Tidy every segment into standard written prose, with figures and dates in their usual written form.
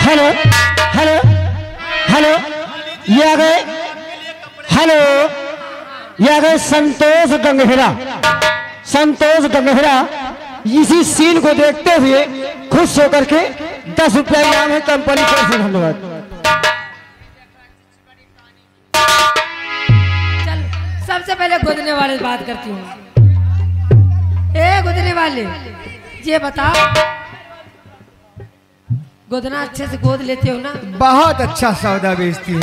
Hello hello hello, ये आ गए। Hello, ये आ गए संतोष गंगहेरा। संतोष गंगहेरा इसी सीन को देखते हुए खुश होकर के 10 रुपया इनाम है कंपनी को। धन्यवाद। चल सबसे पहले गोदने वाले बात करती हूँ। ए गोदने वाले, ये बताओ गोदना अच्छे से गोद लेते हो ना? बहुत अच्छा सौदा बेचती है,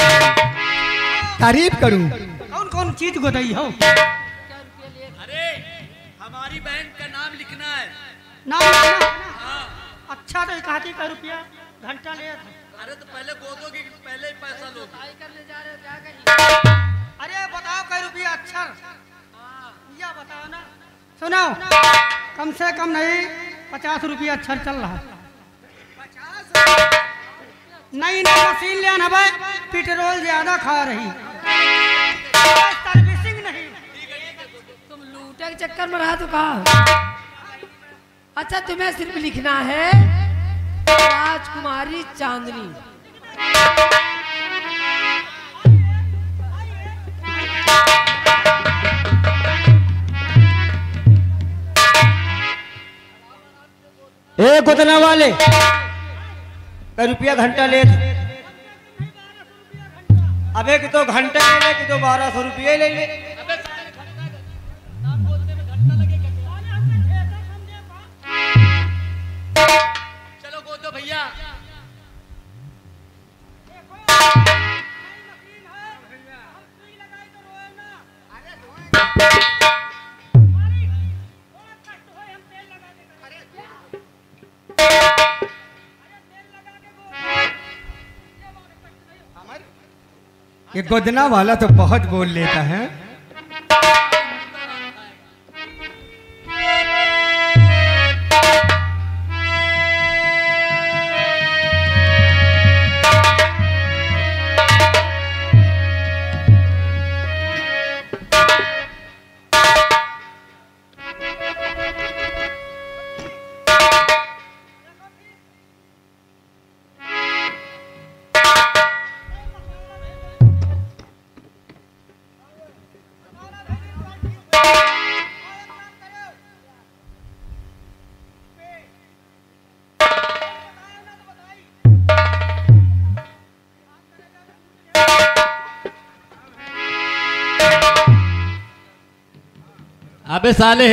तारीफ करूं। कौन कौन चीज गोदाई हो? अरे हमारी बहन का नाम लिखना है। नाम लिखना? अच्छा तो कहती का रुपया घंटा ले। अरे तो पहले गोदोगे कि पहले ही पैसा लोगे? करने जा रहे हो क्या कहीं? अरे बताओ कै रुपया अक्षर, या बताओ ना। सुनो, कम से कम नहीं 50 रुपया अक्षर चल रहा है। नई नई मशीन ले आना भाई, पेट्रोल ज्यादा खा रही, सर्विसिंग नहीं। तुम लूटे के चक्कर में रहा तो कहा। अच्छा तुम्हें सिर्फ लिखना है राजकुमारी चांदनी। ए गोदना वाले, रुपया घंटा ले। अबे कि तो घंटा ले ले कि तो 1200 रुपये ले ले। चलो गोदो भैया। ये गोदना वाला तो बहुत बोल लेता है। अबे साले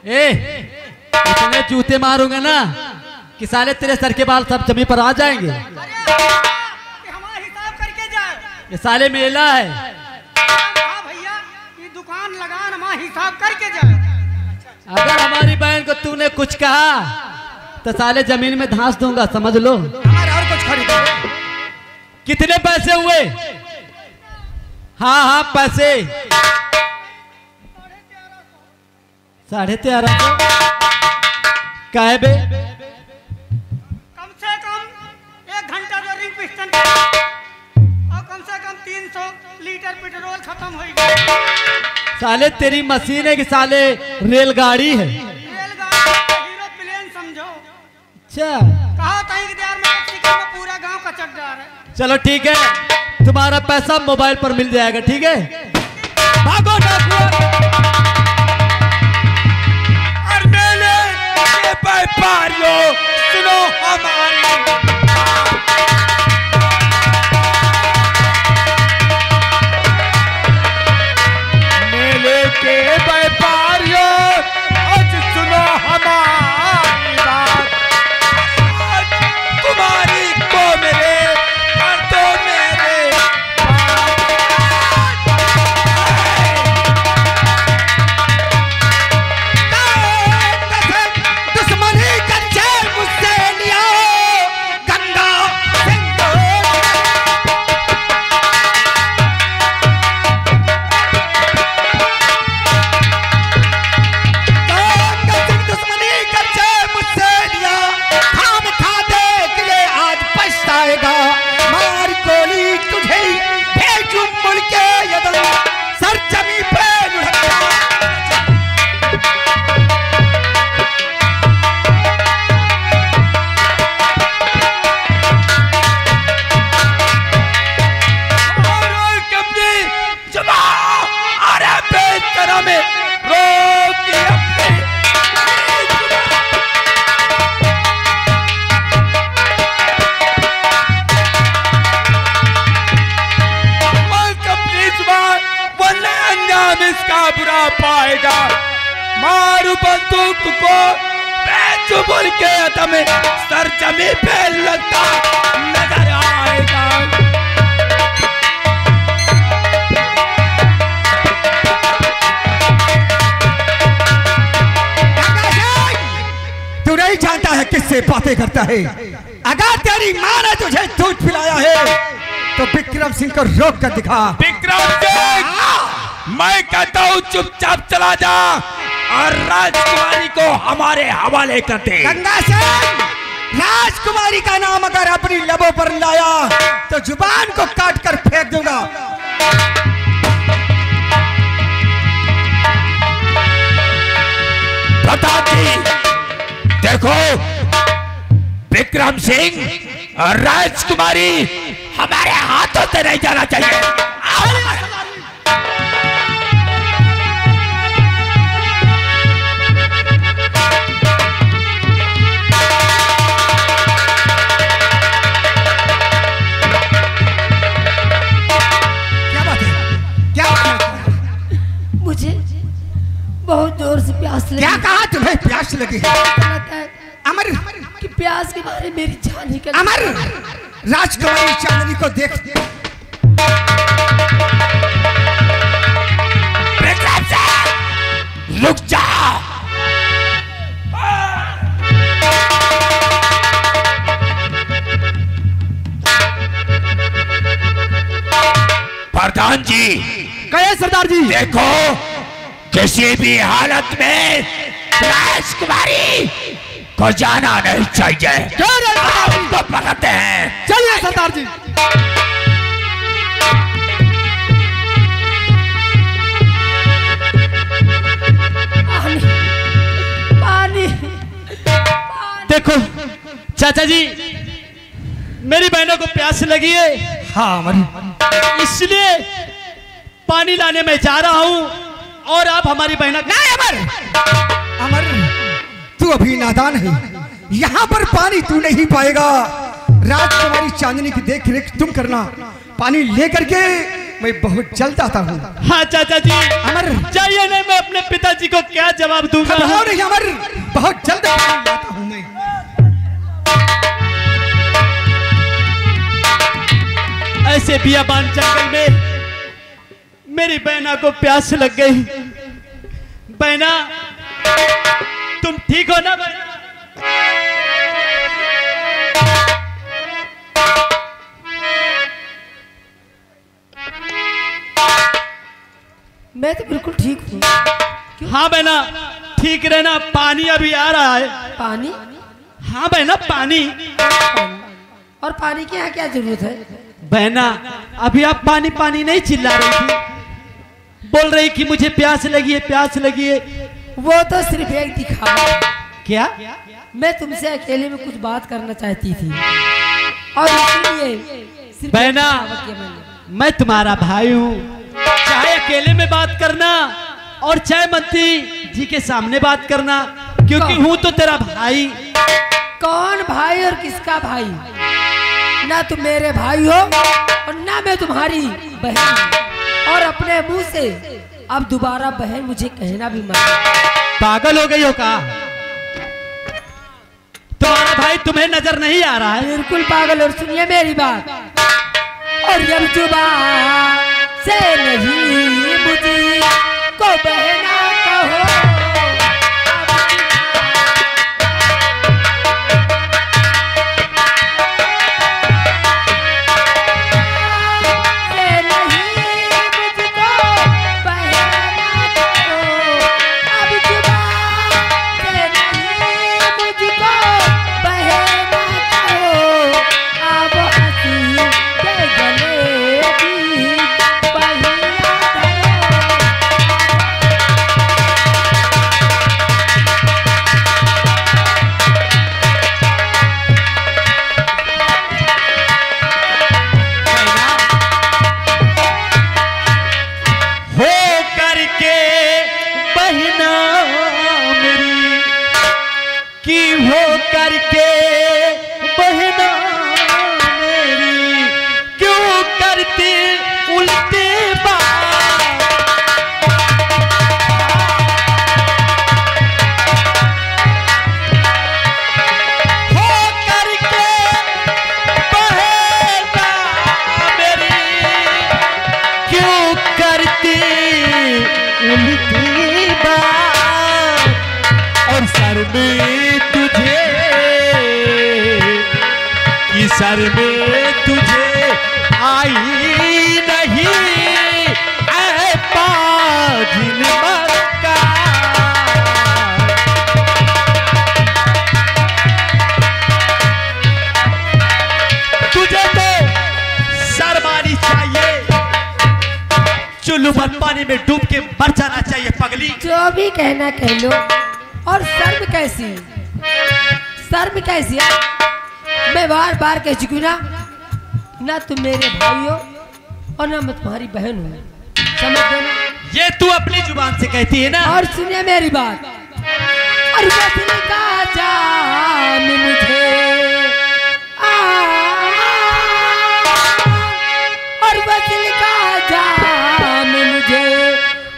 इतने जूते मारूंगा ना कि साले तेरे सर के बाल सब जमीन पर आ जाएंगे। हमारा हिसाब करके जाए। ये साले मेला है। हाँ भैया, ये दुकान लगा हमारा हिसाब करके जाए। अगर हमारी बहन को तूने कुछ कहा तो साले जमीन में धंस दूंगा, समझ लो। हमारे और कुछ खरीदो। कितने पैसे हुए? हाँ हाँ पैसे 1350। काहे बे? कम से कम 1 घंटा जो रिंग पिस्टन और कम से कम 300 लीटर पेट्रोल खत्म हो गया। साले तेरी मशीन है कि साले रेलगाड़ी है? रेलगाड़ी हीरो प्लेन समझो। अच्छा कहा था कि यार मेक्सिको में पूरा गांव का चक्कर है। चलो ठीक है, तुम्हारा पैसा मोबाइल पर मिल जाएगा। ठीक है, भागो डाकुआ। व्यापारियों सुनो हमारी, मेले के व्यापारियों आज सुनो हमारी बात। कुमारी को मेरे कर दो मेरे दुश्मनी का मुझसे लिया तुको बेचुबुल के तमें सर जमी पे लगता नजर आएगा। तू नहीं जानता है किससे बातें करता है। अगर तेरी माँ ने तुझे दूध पिलाया है तो विक्रम सिंह को रोक कर दिखा। विक्रम सिंह, मैं कहता हूँ चुपचाप चला जा और राजकुमारी को हमारे हवाले कर दे। गंगा सिंह, राजकुमारी का नाम अगर अपनी लबों पर लाया तो जुबान को काट कर फेंक दूंगा। प्रताप जी देखो, विक्रम सिंह और राजकुमारी हमारे हाथों से नहीं जाना चाहिए। क्या बात है? क्या बात है? मुझे बहुत जोर से प्यास लगी। क्या कहा तुम्हें प्यास लगी है? अमर कि प्यास के बारे मेरी जान निकल। अमर, राजकुमारी चांदनी को देख। विक्रम सिंह रुक जा। प्रधान जी कहे सरदार जी, देखो, किसी भी हालत में राजकुमारी को जाना नहीं चाहिए। हम तो पकड़ते हैं। चलिए सरदार जी। पानी, पानी, देखो चाचा जी, मेरी बहनों को प्यास लगी है, हाँ अमर, इसलिए पानी लाने में जा रहा हूँ और आप हमारी बहनों नहीं अमर, अमर तू अभी नादान है। यहाँ पर पानी तू नहीं पाएगा। राजकुमारी चांदनी की देख रेख तुम करना। पानी लेकर के मैं बहुत जल्द आता हूँ। हाँ चाचा जी, अमर चाहिए नहीं, मैं अपने पिताजी को क्या जवाब दूंगा। घबराओ नहीं अमर, बहुत जल्द आता हूँ मैं। ऐसे बियाबान जंगल में मेरी बहना को प्यास लग गई। बहना, तुम ठीक हो ना बहना? मैं तो बिल्कुल ठीक हूँ। हाँ बहना, ठीक रहना। पानी अभी आ रहा है। पानी? हाँ बहना, पानी। और पानी की यहाँ क्या जरूरत है? बहना, अभी आप पानी पानी नहीं चिल्ला रही थी, बोल रही कि मुझे प्यास लगी है, प्यास लगी है। वो तो सिर्फ एक दिखावा। क्या? मैं तुमसे अकेले में कुछ बात करना चाहती थी और इसीलिए सिर्फ बहना, एक दिखावा किया मैंने। मैं तुम्हारा भाई हूँ, चाहे अकेले में बात करना और चाहे मंत्री जी के सामने बात करना, क्योंकि हूँ तो तेरा भाई। कौन भाई और किसका भाई? ना तुम मेरे भाई हो और ना मैं तुम्हारी बहन हूँ। और अपने मुंह से अब दोबारा बहन मुझे कहना भी मत। पागल हो गई हो का? तुम्हारा भाई तुम्हें नजर नहीं आ रहा है? बिल्कुल पागल। और सुनिए मेरी बात, और जब जुबान से नहीं मुझे को बहना कहो, सर में तुझे आई नहीं ऐ पाजिन मक्का। तुझे तो शर्मानी चाहिए, चुल्लू पर पानी में डूब के मर जाना चाहिए पगली। जो भी कहना कह लो। और शर्म कैसी, शर्म कैसी है? मैं बार बार कह चुकी ना, ना तुम मेरे भाई हो और ना मैं तुम्हारी बहन हूँ, समझ गए ना? ये तू अपनी जुबान से कहती है ना। और सुनिए मेरी बात, और वतन का जाम मुझे और वतन का जाम मुझे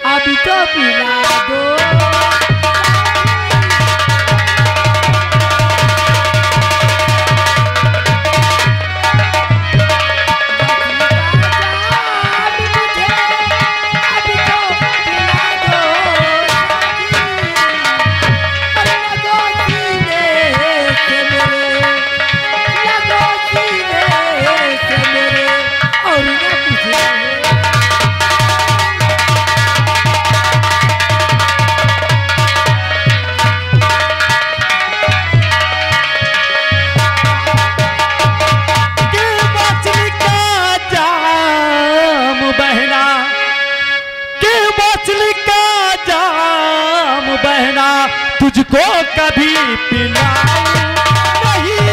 अभी तो पिला दो। तुझको कभी पिलाऊं नहीं,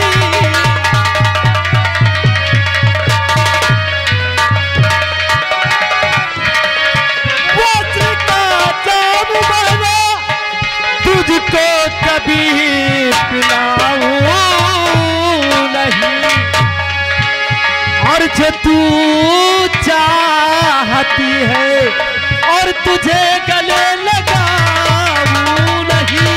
वज्र का जाम बहना तुझको कभी पिलाऊं नहीं। और जो तू चाहती है और तुझे गले लगाऊं नहीं।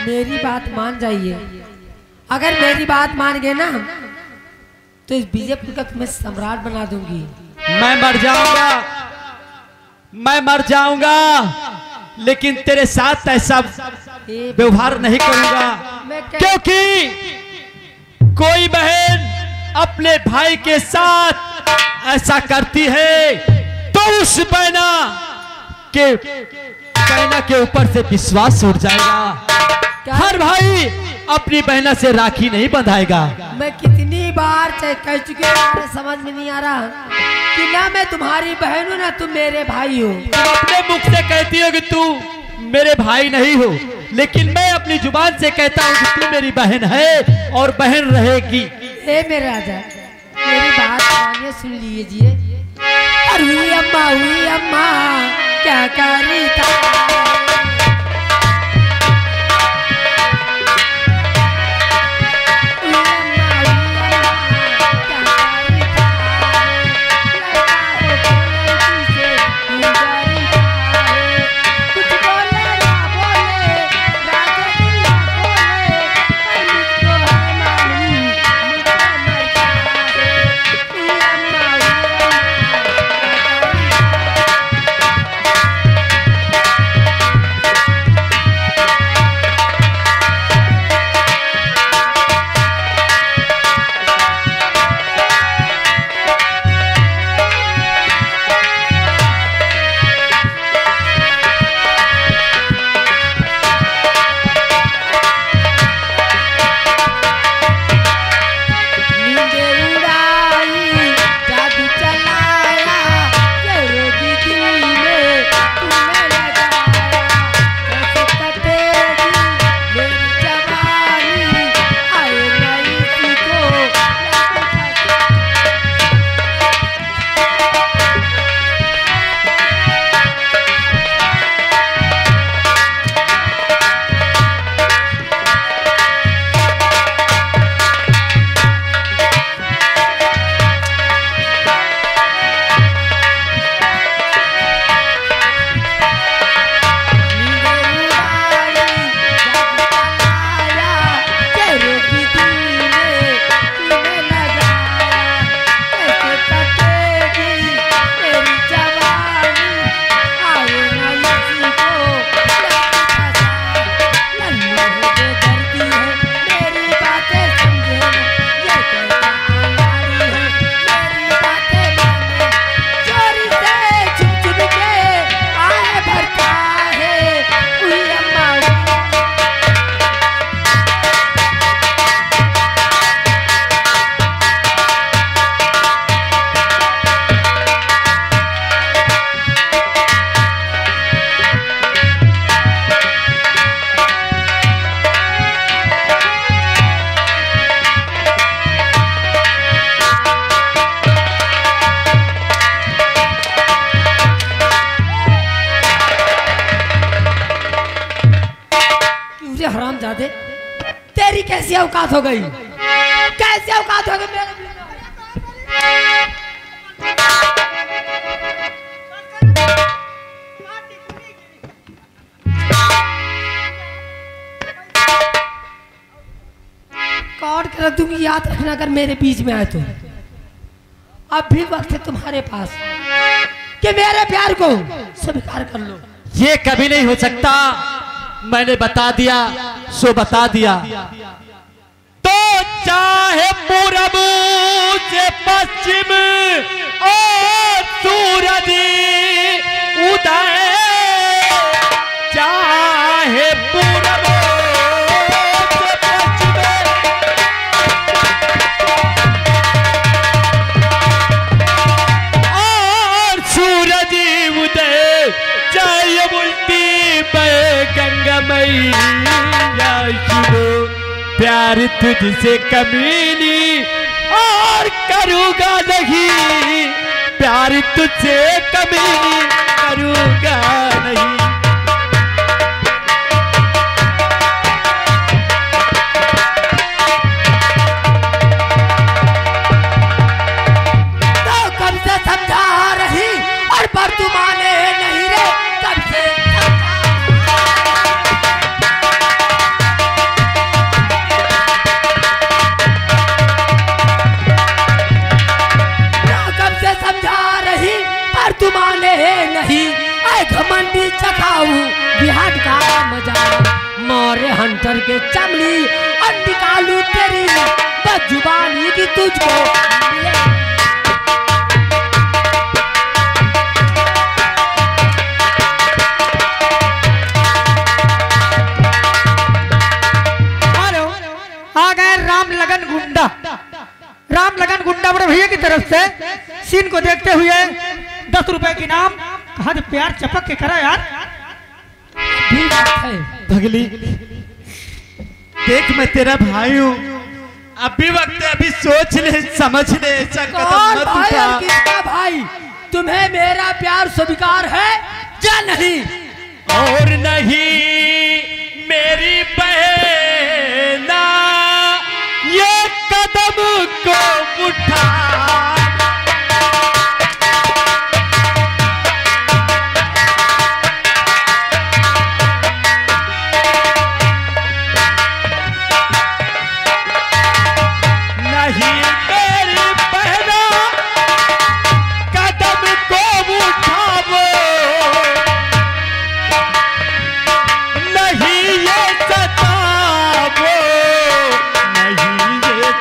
मेरी बात मान जाइए, अगर मेरी बात मान गए ना तो इस बीजेपुर का तुम्हें सम्राट बना दूंगी। मैं मर जाऊंगा, मैं मर जाऊंगा, लेकिन तेरे साथ ऐसा व्यवहार नहीं करूंगा, क्योंकि कोई बहन अपने भाई के साथ ऐसा करती है तो उस बहना के ऊपर से विश्वास उठ जाएगा। हर भाई अपनी बहना से राखी नहीं बंधाएगा। मैं कितनी बार कह चुकी हूँ, समझ में नहीं आ रहा कि ना मैं तुम्हारी बहन हूँ ना तुम मेरे भाई हो। तुम अपने मुख से कहती हो कि तू मेरे भाई नहीं हो, लेकिन मैं अपनी जुबान से कहता हूँ कि तू मेरी बहन है और बहन रहेगी। हे मेरे राजा, मेरी बात मानिए, सुन लीजिए। हुई अम्मा क्या करी था। कैसी औकात हो गई, कैसी औकात हो गई मेरे बीच काट के रख दूंगी, याद रखना अगर मेरे बीच में आए तो। अब भी वक्त है तुम्हारे पास कि मेरे प्यार को स्वीकार कर लो। ये कभी नहीं हो सकता, मैंने बता दिया सो बता दिया। तो चाहे पूरब से पश्चिम और सूरज उदय, चाहे पूरब से पश्चिम और सूरज उदय, चाहे उल्टी बहे गंगा मैया शुरू, प्यार तुझसे कमीनी और करूँगा नहीं, प्यार तुझसे कमीनी करूँगा नहीं। तो कब से समझा रही और पर तू माने नहीं रे, कब से समझा रही पर तू माने नहीं। ऐ घमंडी चखाऊ बिहार का मजा, मोरे हंटर के चमड़ी और निकालू तेरी बदजुबानी की तुझको मिले। हेलो, आ गए राम लगन गुंडा। राम लगन गुंडा बड़े भैया की तरफ से सीन को देखते हुए 10 रुपए की नाम। कहा तो प्यार चपक के करा यार। भी बात है। भगली देख, मैं तेरा भाई हूँ, अभी वक्त है, अभी सोच ले समझ ले, ऐसा कदम कौन मत भाई उठा। और किसका भाई? तुम्हें मेरा प्यार स्वीकार है या नहीं? और नहीं मेरी बहना, ये कदम को उठा। नहीं मेरी बहना, कदम को उठावो, नहीं ये सतावो, नहीं ये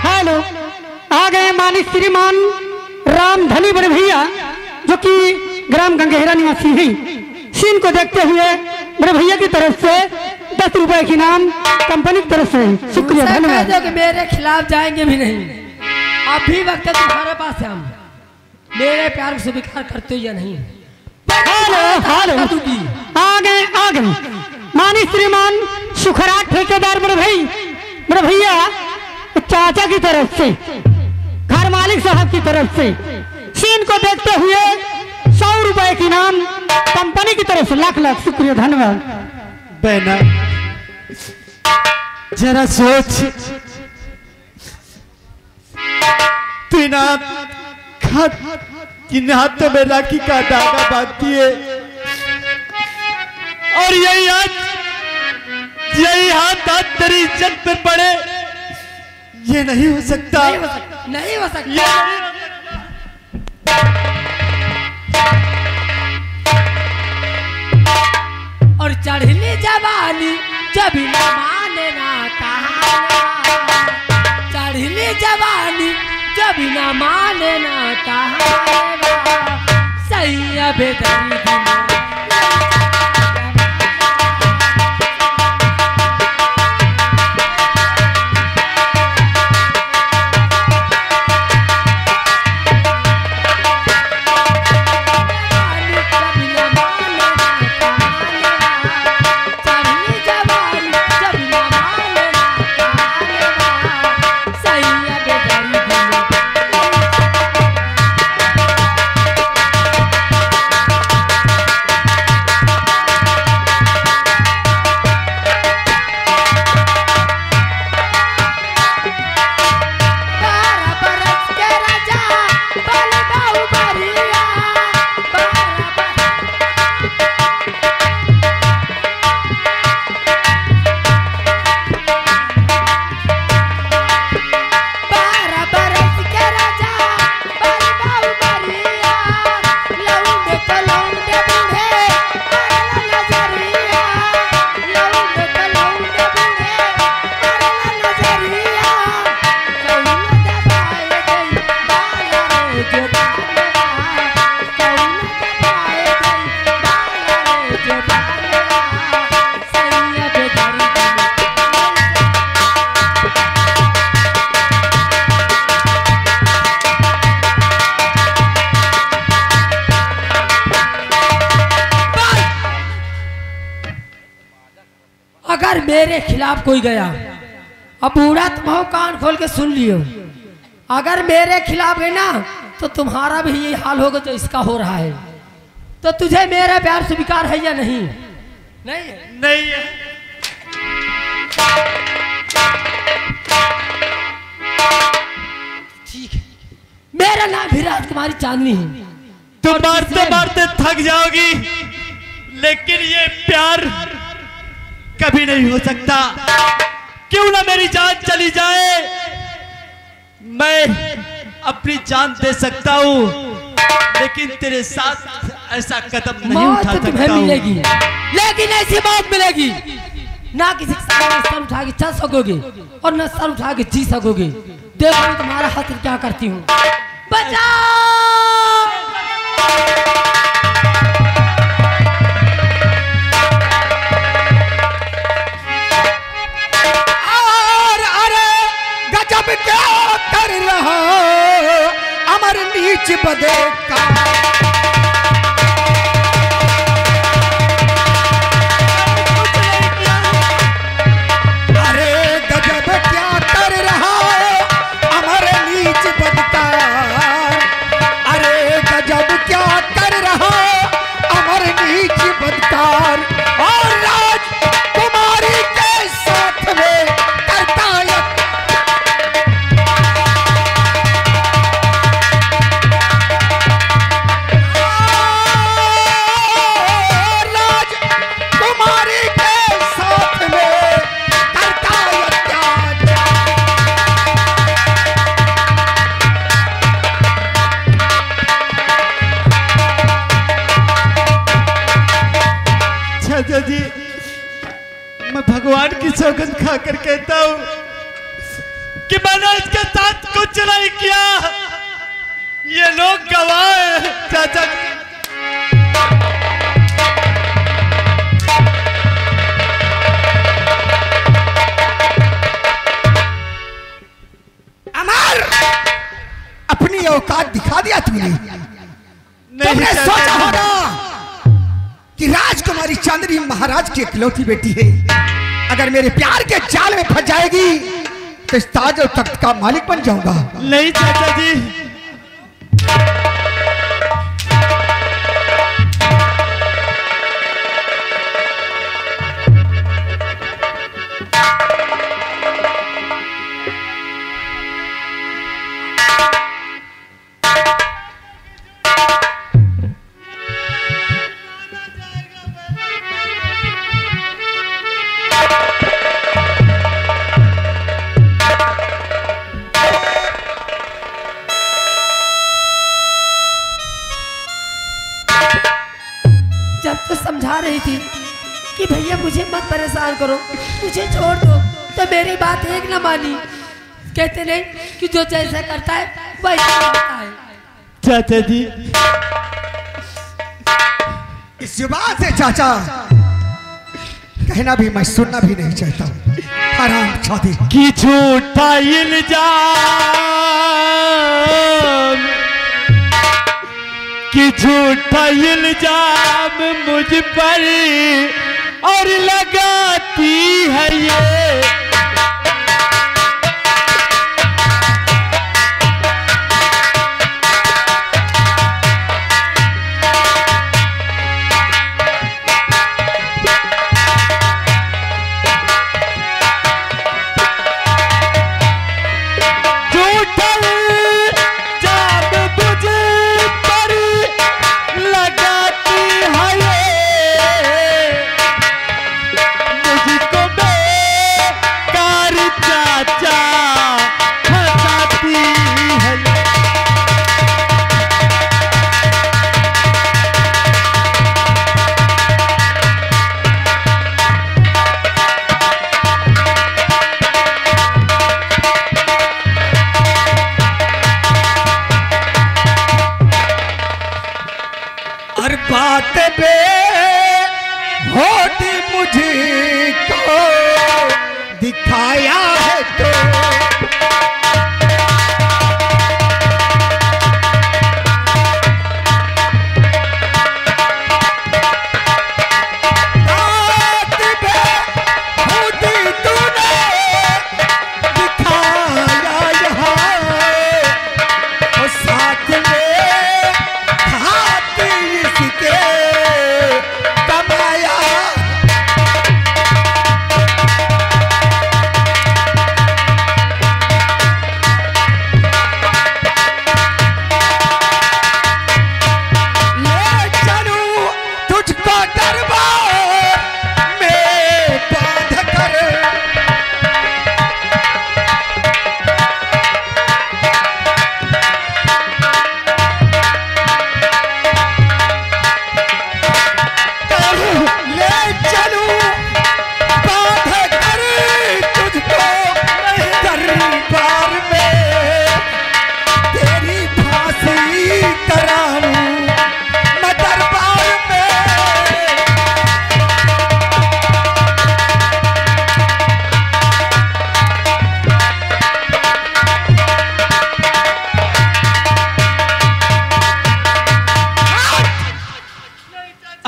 हेलो, आ गए मानिक श्रीमान राम धनी बड़े भैया, जो कि ग्राम गंगेहरा निवासी हैं। सीन को देखते हुए बड़े भैया की तरफ से 10 रुपए की नाम कंपनी की तरफ से शुक्रिया, मुझसे कह धन्यवाद। दो कि मेरे खिलाफ जाएंगे भी नहीं। अभी वक्त है तुम्हारे पास है, हम मेरे प्यार को स्वीकार करते हो या नहीं? हेलो हेलो, आ गए मानी श्रीमान सुखराट ठेकेदार बड़े भैया चाचा की तरफ से, घर मालिक साहब की तरफ से सीन को देखते हुए 100 रुपए की नाम कंपनी की तरफ से लाख लाख शुक्रिया, धन्यवाद। बहना जरा सोच, तू इन हाथों में राखी का धागा बांधती है, और यही हाथ तेरी इज्जत पर पड़े, ये नहीं हो सकता, नहीं हो सकता। ये नहीं हो सकता। और चढ़ली जवानी जब न माने ना कहाना, चढ़ली जवानी जब न माने ना कहाना, सही अब दर्द मेरे खिलाफ कोई गया, अब बूढ़ा तुम हो, कान खोल के सुन लियो, अगर मेरे खिलाफ है ना तो तुम्हारा भी ये हाल होगा जो इसका हो रहा है। तो तुझे मेरा प्यार स्वीकार है या नहीं? नहीं है। नहीं है। ठीक है, मेरा नाम भी राजकुमारी चांदनी है। तुम मारते मारते थक जाओगी, लेकिन ये प्यार कभी नहीं हो सकता। क्यों ना मेरी जान चली जाए, मैं अपनी जान दे सकता हूँ, लेकिन तेरे साथ ऐसा कदम नहीं उठा मौत तुम्हें सकता मिलेगी, हूँ। लेकिन ऐसी मौत मिलेगी ना किसी के सामने सर उठा के चल सकोगे और न सर उठा के जी सकोगे। देखो मैं तुम्हारा हाथ क्या करती हूँ। बचाओ! और अरे गजब क्या कर रहा अमर नीच बदे का। अरे गजब क्या कर रहा अमर नीच बदकार। अरे गजब क्या कर रहा अमर नीच बदकार। और राजकुमारी के साथ में करता यह राजकुमारी के साथ में करता यह त्याग। चाचा जी, मैं भगवान की सौगंध खाकर कहता हूँ कि मैंने इसके साथ कुछ नहीं किया। ये लोग गवाह हैं चाचा जी। अमर अपनी औकात दिखा दिया तुमने। तुमने चाचा सोचा जी। होगा कि राजकुमारी चांदनी महाराज की इकलौती बेटी है, अगर मेरे प्यार के जाल में फंस जाएगी तो इस ताज और तख्त का मालिक बन जाऊंगा। नहीं चाचा जी, जब तो समझा रही थी कि भैया मुझे मत परेशान करो, मुझे छोड़ दो, तो मेरी बात एक न मानी। कहते नहीं कि जो जैसा करता है वैसा होता है। चाचा जी, इस जुबान से चाचा कहना भी मैं सुनना भी नहीं चाहता। हराम शादी कि झूठा इल्जाम, कि झूठा इल्जाम मुझ पर और लगाती है ये। झूठा इल्जाम मुझ पर लगाती है ये। मुझको बेकार चाचा फंसाती है ये। हर बात पे होती मुझको दिखाया है तो बात पे होती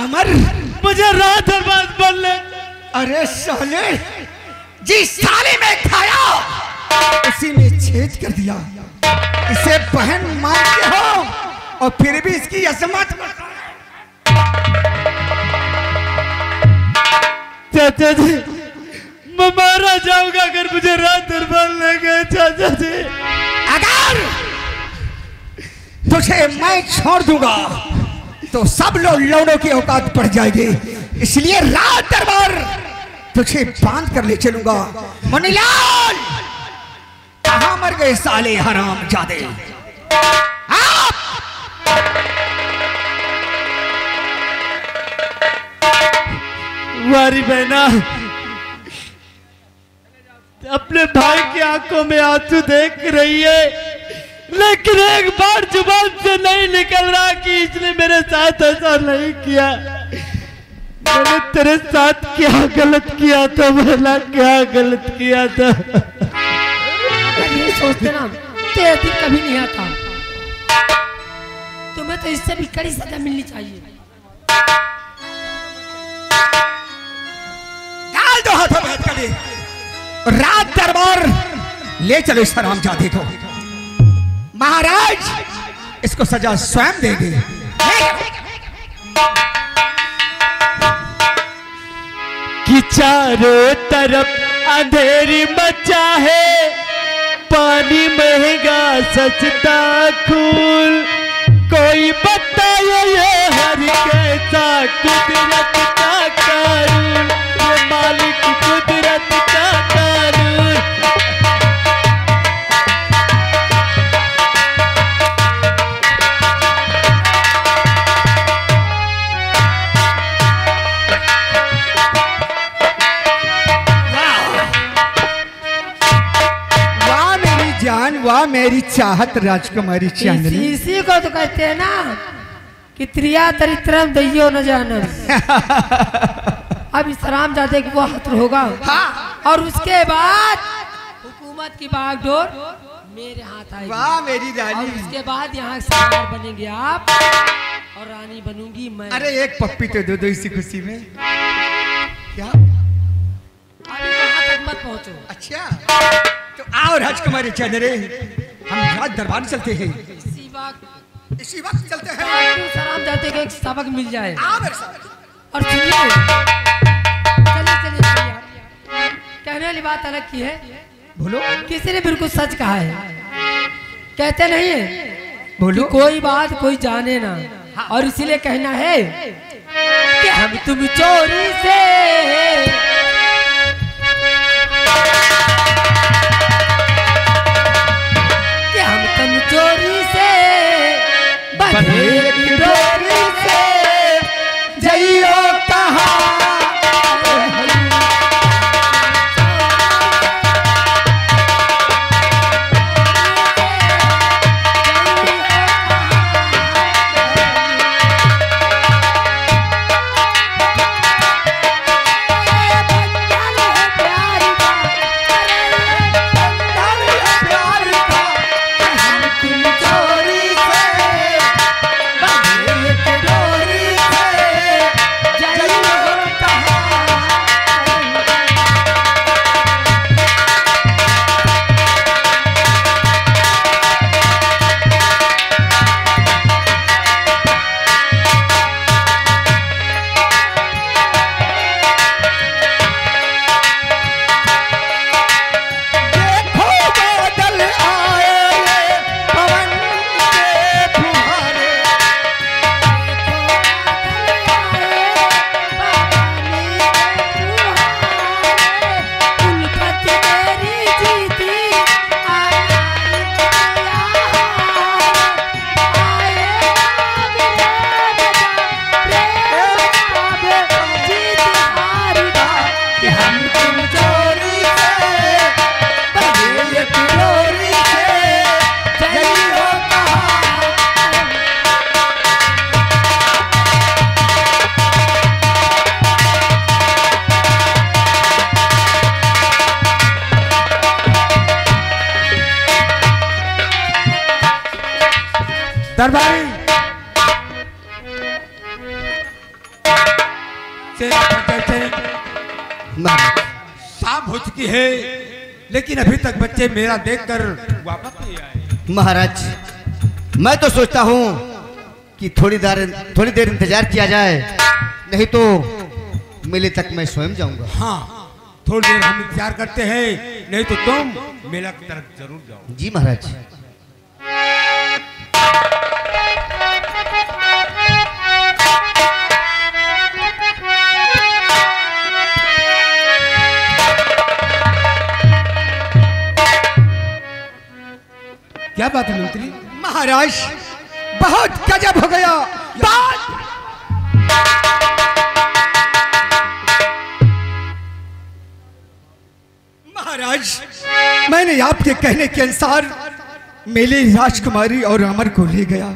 अमर, मुझे रात दरबार बोलने। अरे साले, जिस थाली में खाया उसी में छेद कर दिया। इसे बहन मानते हो और फिर भी इसकी अजमत। चाचा जी, मैं मारा जाऊंगा अगर मुझे रात दरबार ले गए। चाचा जी, अगर तुझे मैं छोड़ दूंगा तो सब लोग लौड़ों की औकात बढ़ जाएगी। इसलिए रात दरबार तुझे बांध कर ले चलूंगा। मनीलाल, कहां मर गए साले हराम जादे? वारी बहना अपने भाई की आंखों में आंसू देख रही है, लेकिन एक बार जुबान से नहीं निकल रहा कि इसने मेरे साथ ऐसा नहीं किया। मैंने तेरे साथ क्या गलत किया था? भला क्या गलत किया था? ये सोचते ना तेरे दिन कभी नहीं आता। तुम्हें तो इससे भी कड़ी सजा मिलनी चाहिए। डाल दो हाथों में हथकड़ी, रात दरबार ले चलो इस हरामजादे को। महाराज इसको सजा स्वयं देंगे। कि चारों तरफ अंधेरी मचा है, पानी महंगा सस्ता खून, कोई बताए ये हर कैसा कुदरत का कानून, ये मालिक कुदरत का कानून। वाह मेरी चाहत राजकुमारी चांदनी। इसी को तो कहते हैं ना कि त्रिया तरित्रम दैयो न जानम। अब इस हरामजादे को वो हत्र होगा। हाँ। और उसके बाद हुकूमत की बागडोर मेरे हाथ आएगी। वाह मेरी और रानी। उसके बाद यहाँ सरदार बनेंगे आप और रानी बनूंगी मैं। अरे एक पप्पी तो दो दो इसी खुशी में। क्या? अभी वहाँ तक मत पहुँचो। अच्छा तो आओ राजकुमारी चांदनी, हम राज दरबार चलते हैं। इसी वक्त चलते हैं। हरामजादे का एक सबक मिल जाए। आओ मेरे साथ। और सुनिए, चलिए चलिए, कहने वाली बात अलग की है। बोलो। किसी ने बिल्कुल सच कहा है, कहते नहीं है बोलो। कि कोई बात कोई जाने ना। और इसीलिए कहना है कि हम तुम चोरी से चोरी से बंधे की डोरी से जइयो कहाँ। दरबारी शाम हो चुकी है लेकिन अभी तक बच्चे मेरा देखकर वापस नहीं आए। महाराज, मैं तो सोचता हूँ कि थोड़ी देर इंतजार किया जाए, नहीं तो मेले तक मैं स्वयं जाऊंगा। हाँ, थोड़ी देर हम इंतजार करते हैं, नहीं तो तुम मेला की तरफ जरूर जाओ। जी महाराज। क्या बात है मंत्री? महाराज बहुत गजब हो गया। महाराज, मैंने आपके कहने के अनुसार मेले राजकुमारी और अमर को ले गया।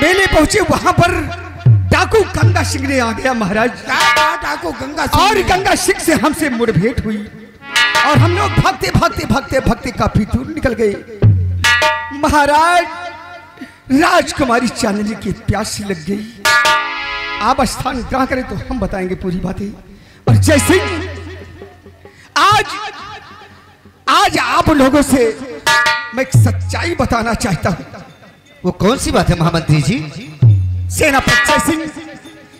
मेले पहुंचे, वहां पर डाकू गंगा सिंह ने आ गया महाराज। डाकू गंगा सिंह और गंगा सिंह से हमसे मुठभेड़ हुई और हम लोग भागते भागते भागते भागते काफी दूर निकल गए। महाराज, राजकुमारी चांदनी की प्यास लग गई। आप स्थान ग्रहण करें तो हम बताएंगे पूरी बातें। और जैसे आज आप लोगों से मैं एक सच्चाई बताना चाहता हूं। वो कौन सी बात है महामंत्री जी? सेनापति जय सिंह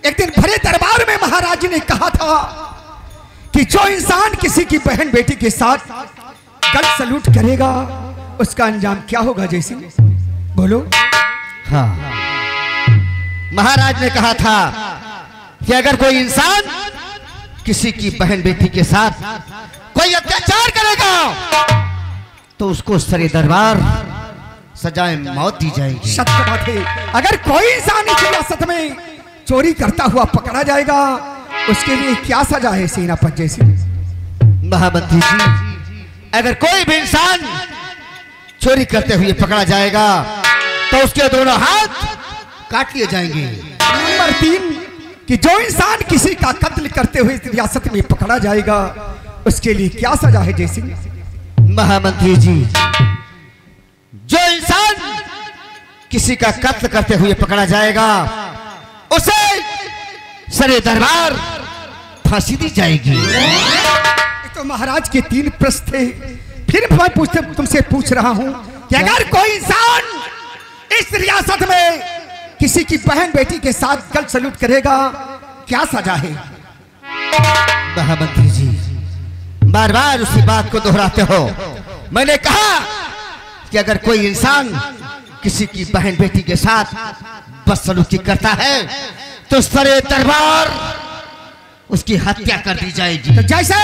एक दिन भरे दरबार में महाराज जी ने कहा था कि जो इंसान किसी की बहन बेटी के साथ गल सलूट करेगा उसका अंजाम क्या होगा? जय सिंह बोलो। हाँ, महाराज ने कहा था कि अगर कोई इंसान किसी की बहन बेटी के साथ कोई अत्याचार करेगा तो उसको सरे दरबार सजाए मौत दी जाएगी। सत्य बात है। अगर कोई इंसान इस रियासत में चोरी करता हुआ पकड़ा जाएगा उसके लिए क्या सजा है सेनापति जय सिंह? महामंत्री जी, अगर कोई भी इंसान चोरी करते हुए पकड़ा जाएगा तो उसके दोनों हाथ काट लिए जाएंगे। नंबर 3 कि जो इंसान किसी का कत्ल करते हुए इस रियासत में पकड़ा जाएगा उसके लिए क्या सजा है जय सिंह? महामंत्री जी, जो इंसान किसी का कत्ल करते हुए पकड़ा जाएगा उसे सरे दरबार फांसी दी जाएगी। तो महाराज के 3 प्रश्न थे। फिर मैं तुमसे पूछ रहा हूं कि अगर कोई इंसान इस रियासत में किसी की बहन बेटी के साथ गल सलूट करेगा क्या सजा है? महामंत्री जी, बार बार उसी बात को दोहराते हो। मैंने कहा कि अगर कोई इंसान किसी की बहन बेटी के साथ बदसलूकी करता है तो सरे दरबार उसकी हत्या कर दी जाएगी। तो जैसे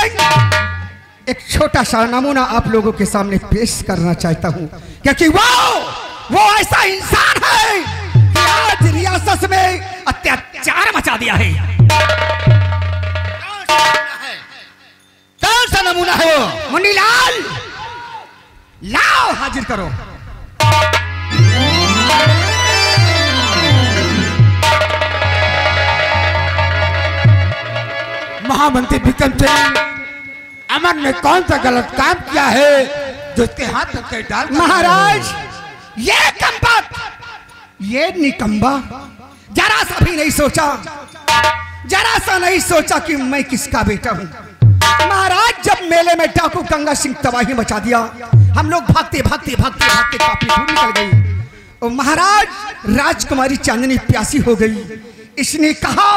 एक छोटा सा नमूना आप लोगों के सामने पेश करना चाहता हूं, क्योंकि वो ऐसा इंसान है कि आज रियासत में अत्याचार मचा दिया है। कौन सा नमूना है वो? मुन्नीलाल, लाओ हाजिर करो। महामंत्री विक्रम सिंह, अमर ने कौन सा गलत काम किया है जो उसके हाथ में कई डाल? महाराज, ये कमबख्त, ये निकम्बा जरा सा भी नहीं सोचा, जरा सा नहीं सोचा कि मैं किसका बेटा हूं। महाराज, जब मेले में डाकू गंगा सिंह तबाही मचा दिया, हम लोग भागते भागते भागते भागते काफी दूर निकल गए। और महाराज, राजकुमारी चांदनी प्यासी हो गई। इसने कहा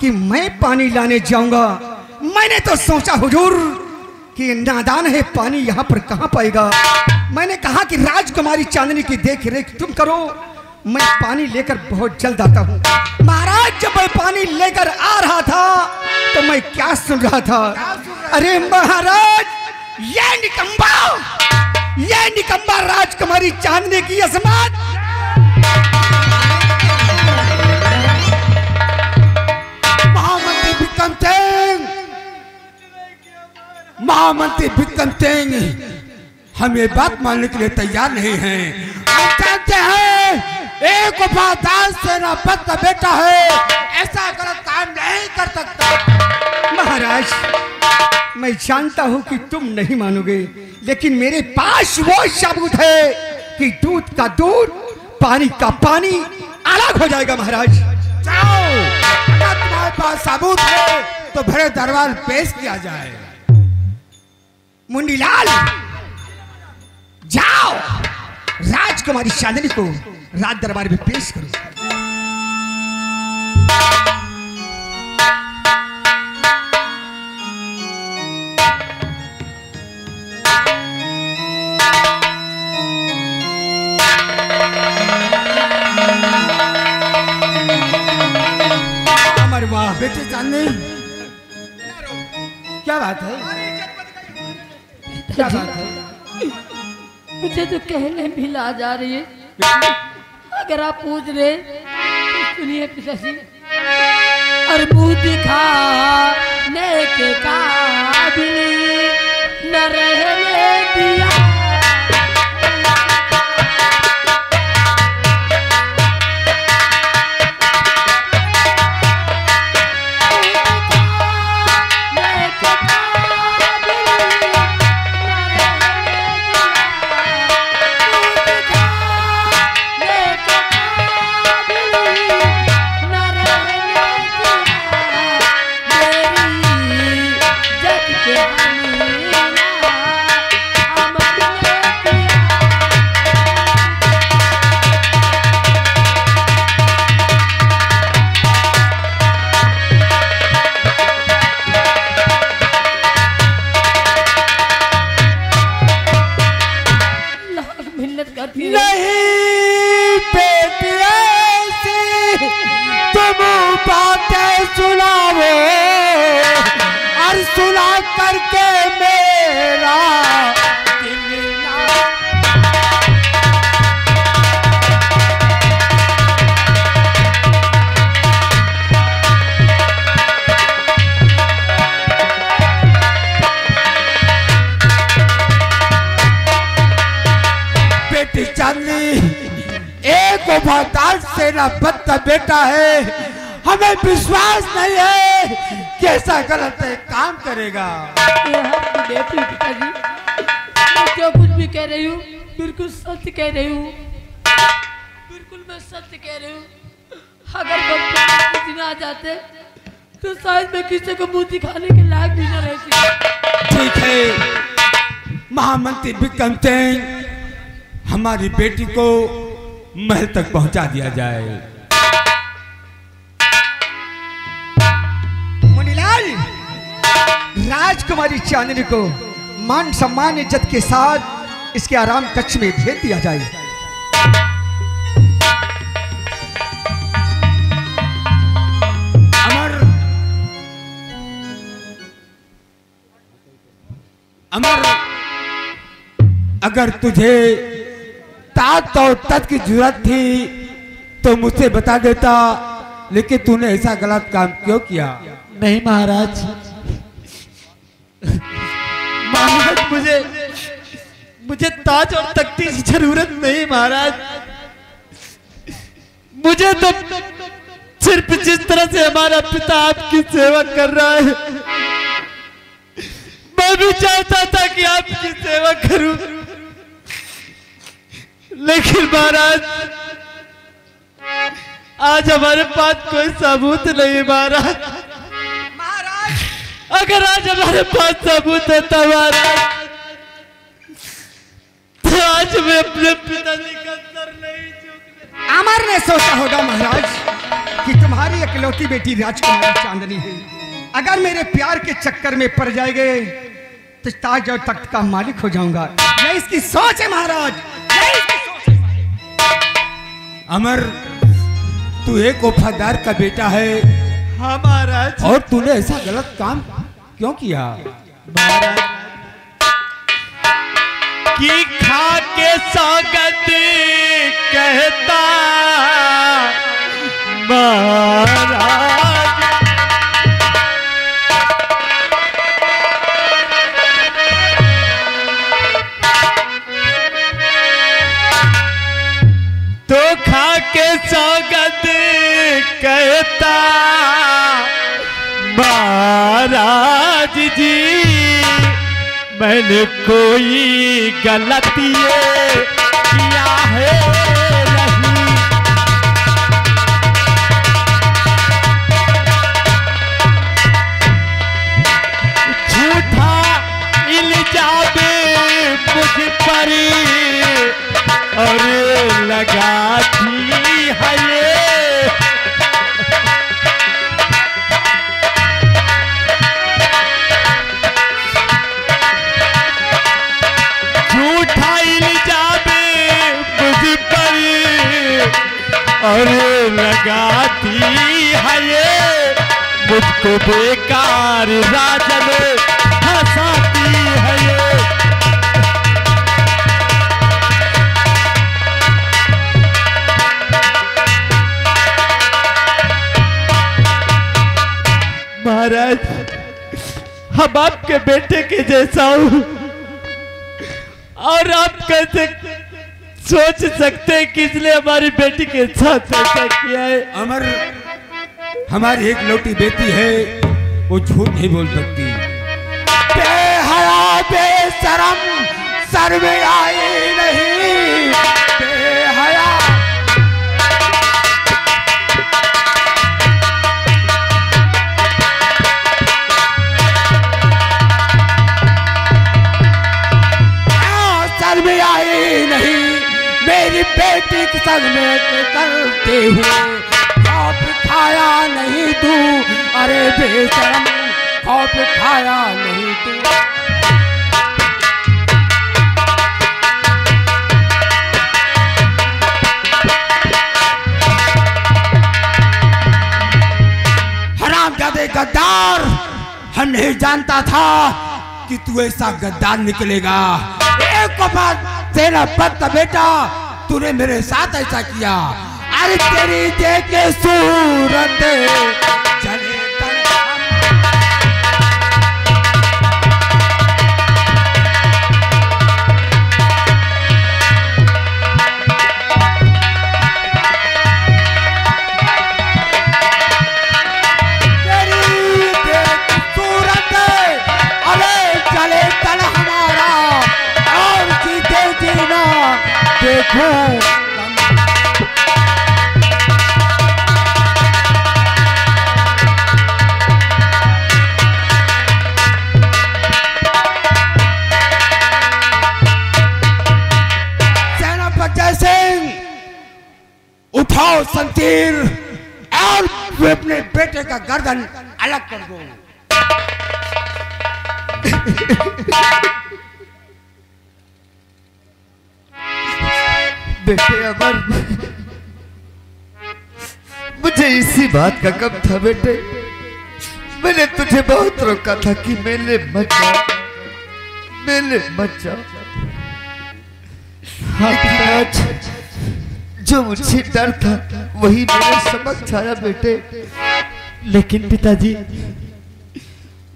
कि मैं पानी लाने जाऊंगा। मैंने तो सोचा हुजूर कि नादान है, पानी यहाँ पर कहाँ पाएगा। मैंने कहा कि राजकुमारी चांदनी की देख रेख तुम करो, मैं पानी लेकर बहुत जल्द आता हूँ। महाराज, जब मैं पानी लेकर आ रहा था तो मैं क्या सुन रहा था? अरे महाराज, ये निकम्बा राजकुमारी चांदनी की असमत। महामंत्री विक्रम सिंह, हम ये बात मानने के लिए तैयार नहीं हैं। हम जानते हैं एक वफादार सेनापति का बेटा है, ऐसा गलत काम नहीं कर सकता। महाराज, मैं जानता हूं कि तुम नहीं मानोगे, लेकिन मेरे पास वो सबूत है कि दूध का दूध, पानी का पानी अलग हो जाएगा। महाराज, जाओ अगर तुम्हारे पास सबूत है तो भरे दरबार पेश किया जाए। मुंडीलाल, जाओ राजकुमारी चांदनी को राज दरबार में पेश करो। अमर वाह बेटी चांदनी, क्या बात है? क्या बात है? मुझे तो कहने भी ला जा रही है। अगर आप पूछ रहे तो सुनिए पिताजी। और मुंह दिखाने के काबिल न रहने दिया। नहीं बेटी ऐसी तुम बातें सुनाओ और सुना करके मेरा दिल ना। बेटी चांदनी एक वफादार सेनापति का बेटा है, हमें विश्वास नहीं है कि ऐसा गलत काम करेगा। बेटी पिताजी, मैं जो कुछ भी कह रही हूँ बिल्कुल सत्य कह रही हूँ। बिल्कुल मैं सत्य कह रही हूँ। अगर बच्चे आ जाते तो शायद मैं किसी को मुंह दिखाने के लायक भी न रहती। ठीक है महामंत्री विक्रम सिंह, हमारी बेटी को महल तक पहुंचा दिया जाए। मुनीलाल, राजकुमारी चांदनी को मान सम्मान इज्जत के साथ इसके आराम कक्ष में भेज दिया जाए। अमर, अगर तुझे तात और तत् की जरूरत थी तो मुझसे बता देता, लेकिन तूने ऐसा गलत काम क्यों किया? नहीं महाराज, महाराज मुझे ताज और तख्ती की जरूरत नहीं महाराज। मुझे तो सिर्फ जिस तरह से हमारा पिता आपकी सेवा कर रहा है, मैं भी चाहता था कि आपकी सेवा करूं, लेकिन महाराज आज हमारे पास कोई सबूत नहीं महाराज। अगर आज हमारे पास सबूत होता महाराज तो आज मैं अपने पिताजी का सर नहीं झुकने। अमर ने सोचा होगा महाराज कि तुम्हारी इकलौती बेटी राजकुमारी चांदनी है, अगर मेरे प्यार के चक्कर में पड़ जाएंगे तो ताज और तख्त का मालिक हो जाऊंगा। यह इसकी सोच है महाराज, यह इसकी सोच है। अमर, तू एक वफादार का बेटा है। हाँ महाराज। और तूने ऐसा गलत काम क्यों किया? महाराज की खा के सौगंध कहता महाराज, तो खा के सौगंध कहता महाराज जी, मैंने कोई गलती किया है नहीं। और लगाती है ये मुझको बेकार राजन हंसाती है ये। महाराज हम आपके बेटे के जैसा हूं और आप कैसे सोच सकते हैं कि इसलिए हमारी बेटी के साथ ऐसा किया है। अमर हमारी एक लौटी बेटी है, वो झूठ नहीं बोल सकती। बेहया बेशरम सर में आई नहीं, बेहया सर में आई नहीं, मेरी बेटी के संग में करते हुए खौफ खाया नहीं तू, अरे बेशरम खौफ खाया नहीं तू। हरामजादे गद्दार, हम नहीं जानता था कि तू ऐसा गद्दार निकलेगा। एक बात तेरा पत्ता बेटा, तूने मेरे साथ ऐसा किया। अरे तेरी देखे सूरत चले सूरत, अरे चले तन हमारा और जीते जीना देखो। उठाओ शमशीर और अपने बेटे का गर्दन अलग कर दो। बेटे अमर, मुझे इसी बात का गम था बेटे। मैंने तुझे बहुत रोका था कि मेले मत जा, मेले मत जा। आज जो मुझे डर था वही मेरे समक्ष आया बेटे। लेकिन पिताजी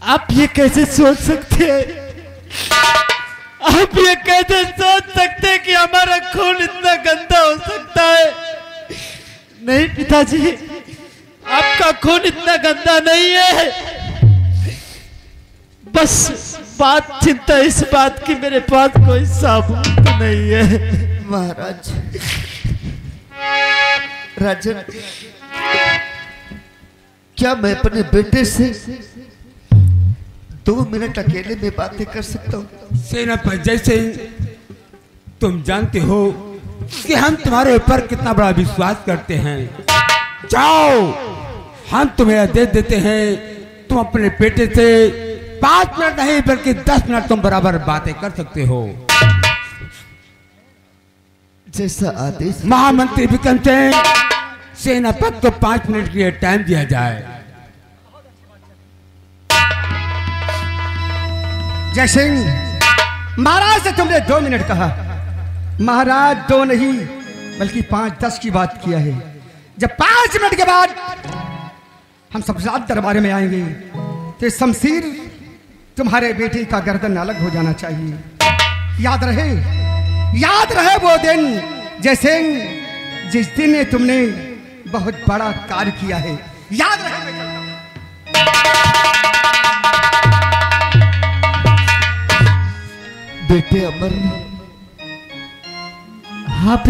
आप ये कैसे सोच सकते हैं? आप ये कैसे सोच सकते हैं कि हमारा खून इतना गंदा हो सकता है? नहीं पिताजी, आपका खून इतना गंदा नहीं है। बस बात चिंता इस बात की मेरे पास कोई साबुत नहीं है। महाराज राजन, क्या मैं अपने बेटे से 2 मिनट अकेले में बातें कर सकता हूँ? सेनापति जैसे तुम जानते हो कि हम तुम्हारे ऊपर कितना बड़ा विश्वास करते हैं। जाओ, हम तुम्हें आदेश देते हैं, तुम अपने बेटे से 5 मिनट नहीं बल्कि 10 मिनट तुम बराबर बातें कर सकते हो। जैसा आदेश। महामंत्री विक्रम सिंह, सेनापति को 5 मिनट के लिए टाइम दिया जाए। जय सिंह, महाराज से तुमने 2 मिनट कहा। महाराज 2 नहीं बल्कि 5-10 की बात किया है। जब 5 मिनट के बाद हम शमशाद दरबार में आएंगे तो शमशीर तुम्हारे बेटे का गर्दन अलग हो जाना चाहिए। याद रहे वो दिन जैसे जिस दिन तुमने बहुत बड़ा कार्य किया है। याद रहे बेटे अमर। हाँ